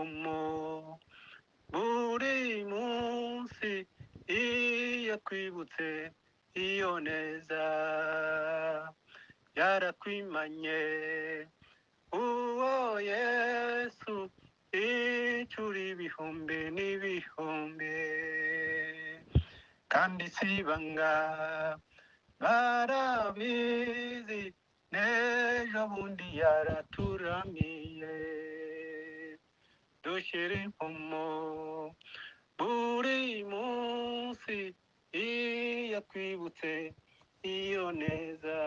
impomo buri munsi iyo kwibutse iyo neza yarakwimanye uwo Yesu icura ibihumbi n'ibihumbi kandi sibanga barabizi n'ejo bundi yaraturamiye dushyira impomo buri munsi iyo twibutse iyo neza.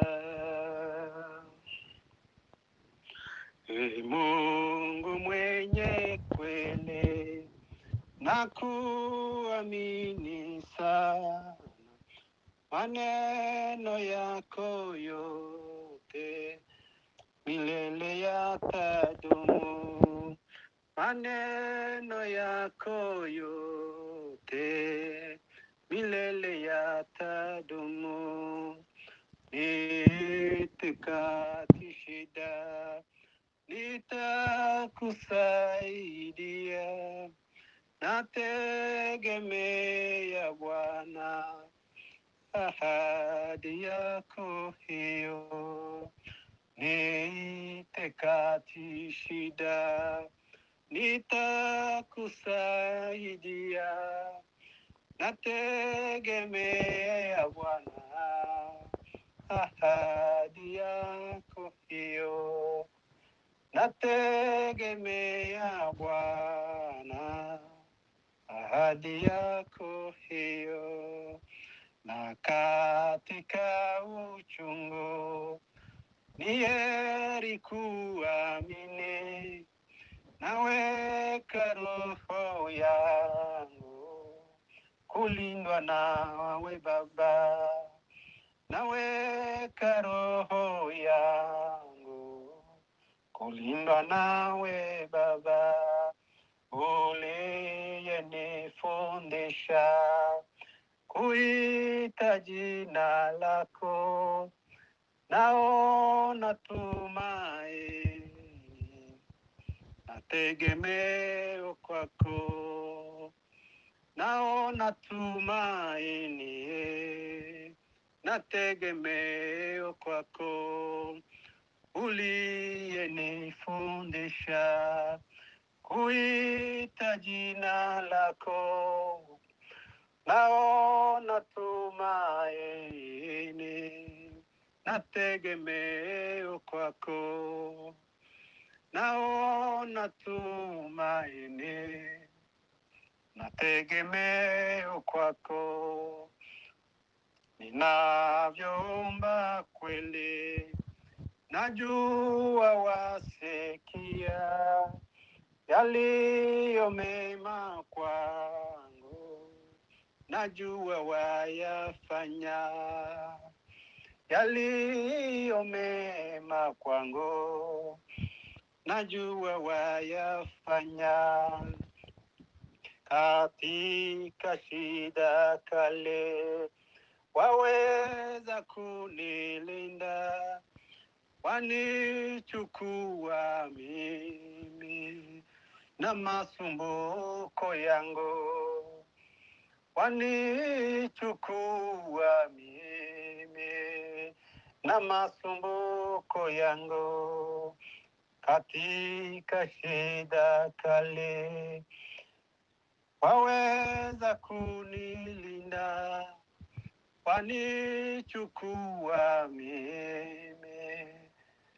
Mungu mwenye kweli na kuamini sana, maneno yako yote milele yatadumu, maneno yako yote milele yatadumu. Nitikati shida nitakusaidia, nategemea Bwana ahadi yako hiyo. Nitekati shida nitakusaidia, nategemea Bwana ahadi yako hiyo. Nategemea Bwana ahadi yako hiyo. Na katika uchungu ni heri kuamini, naweka roho yangu kulindwa nawe Baba, naweka roho yangu kulindwa nawe Baba, uliyenifundisha kuita jina lako, naona tumaini na tegemeo kwako, naona tumaini na tegemeo kwako, uliyenifundisha kuita jina lako, naona tumaini na tegemeo kwako, naona tumaini na tegemeo kwako. Ninavyoomba kweli najua wasikia, yaliyo mema kwangu najua wayafanya, yaliyo mema kwangu najua wayafanya. Katika shida kale waweza kunilinda, wanichukua mimi na masumbuko yangu, wanichukua mimi na masumbuko yangu. Katika shida kale waweza kunilinda, wanichukua mimi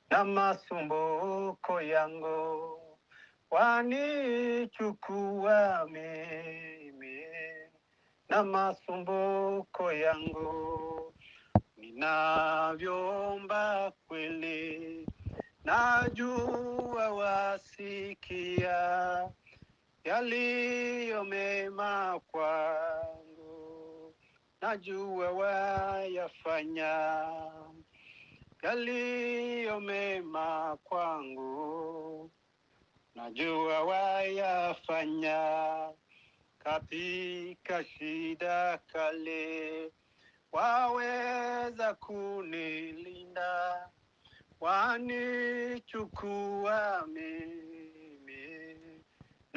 na masumbuko yangu, wanichukua mimi na masumbuko yangu. Ninavyoomba kweli najua wasikia, yaliyo mema kwangu najua wayafanya, yaliyo mema kwangu najua wayafanya. Katika shida kale waweza kunilinda, wanichukua mimi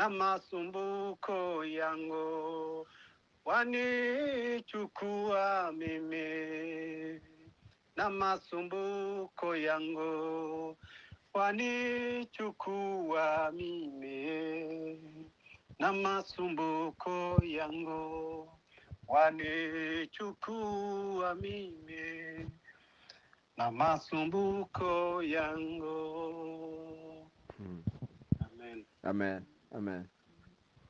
na masumbuko yangu wanichukua mimi, na masumbuko yangu wanichukua mimi, na masumbuko yangu wanichukua mimi, na masumbuko yangu. Amen. Amen. Amen.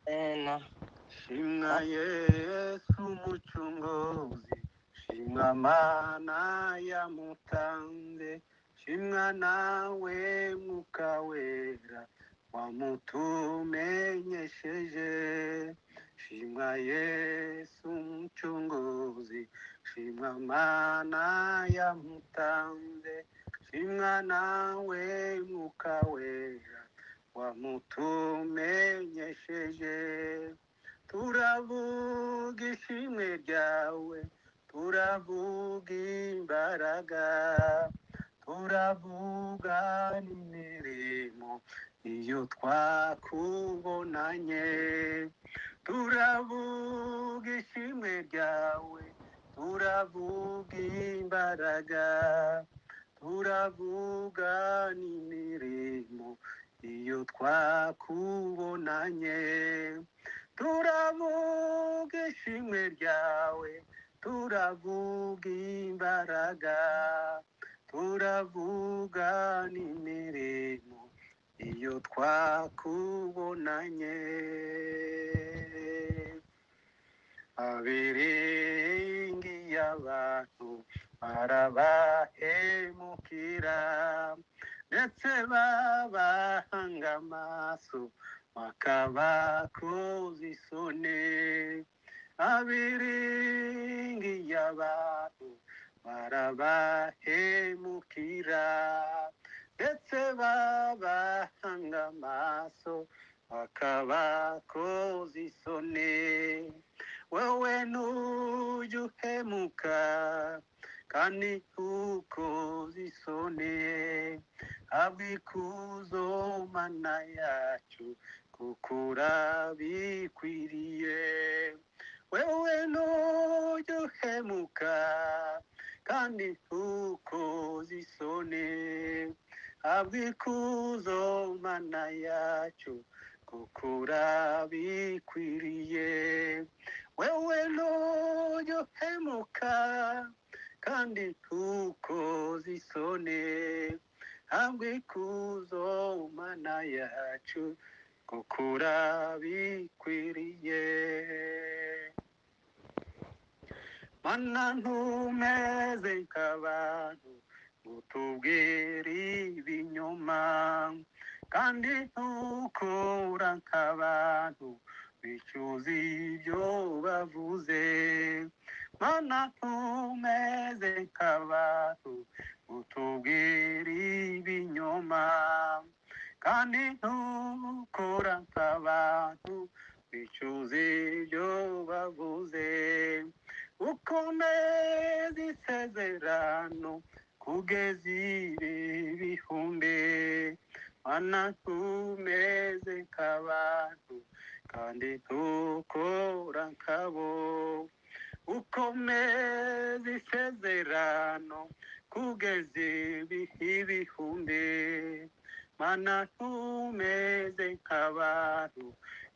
Amen. Shimwa Yesu mucunguzi, shimwa mana yamutanze, shimwa nawe Mwuka Wera wamutumenyesheje. Shimwa Yesu mucunguzi, shimwa mana yamutanze, shimwa nawe Mwuka Wera wamutumenyesheje. Turavuga ishimwe ryawe, turavuga imbaraga, turavuga n'imirimo iyo twakubonanye. Turavuga ishimwe ryawe, turavuga imbaraga, turavuga n'imirimo iyo twakubonanye. Turavuga ishimwe ryawe, turavuga imbaraga, turavuga n'imirimo iyo twakubonanye. Abiringiye abantu barabahemukira, ndetse babahanga amaso bakabakoza isoni. Abiringiye abantu barabahemukira, ndetse babahanga amaso bakabakoza isoni. Wowe ntujya uhemuka kandi ntukoze isoni, habwa ikuzo Mana yacu kuko urabikwiriye. Wewe ntujya uhemuka kandi ntukoze isoni, habwa ikuzo Mana yacu kuko urabikwiriye. Wewe ntujya uhemuka kandi ntukoze isoni, habwa ikuzo Mana yacu kuko urabikwiriye. Mana ntumeze nk'abantu ngo utubwire ibinyoma, kandi ntukora nk'abantu bicuza ibyo bavuze. Mana ntumeze nk'abantu ngo utubwire ibinyoma, kandi ntukora nk'abantu bicuza ibyo bavuze. Ukomeze isezerano kugeza ibihumbi, Mana ntumeze nk'abantu kandi ntukora nkabo. Ukomeze isezerano kugeza ibihumbi, Mana ntumeze nk'abantu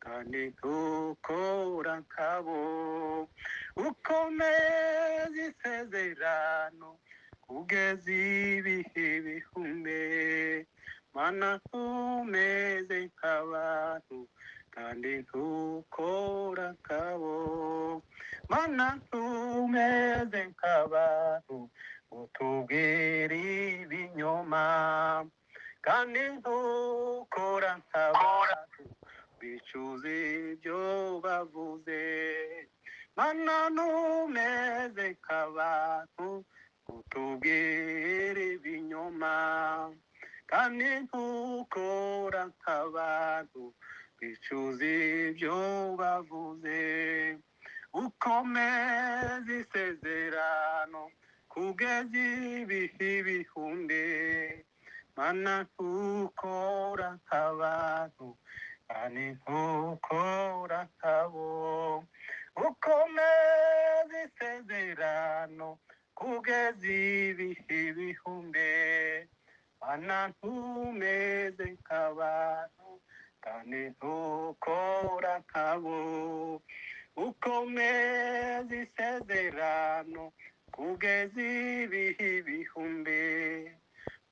kandi ntukora nkabo. Ukomeze isezerano kugeza ibihumbi, Mana ntumeze nk'abantu kandi ntukora nkabo. Mana ntumeze nk'abantu utubwira ibinyoma, kandi ntukora nk'abantu bicuza ibyo bavuze. Mana ntumeze nk'abantu utubwira ibinyoma, kandi ntukora nk'abantu bicuza ibyo bavuze. Ukomeze isezerano kugeza ibihumbi, Mana ntukora nk'abantu kandi ntukora nkabo ukomeza isezerano kugeza ibihe bihumbe mana ntumeze nk'abantu kandi ntukora nkabo ukomeza isezerano kugeza ibihe bihumbe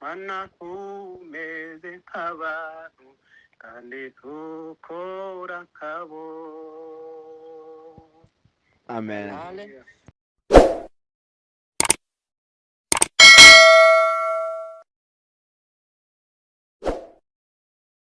mana ntumeze nk'abantu kandi ntukora nkabo Amen. Hallelujah.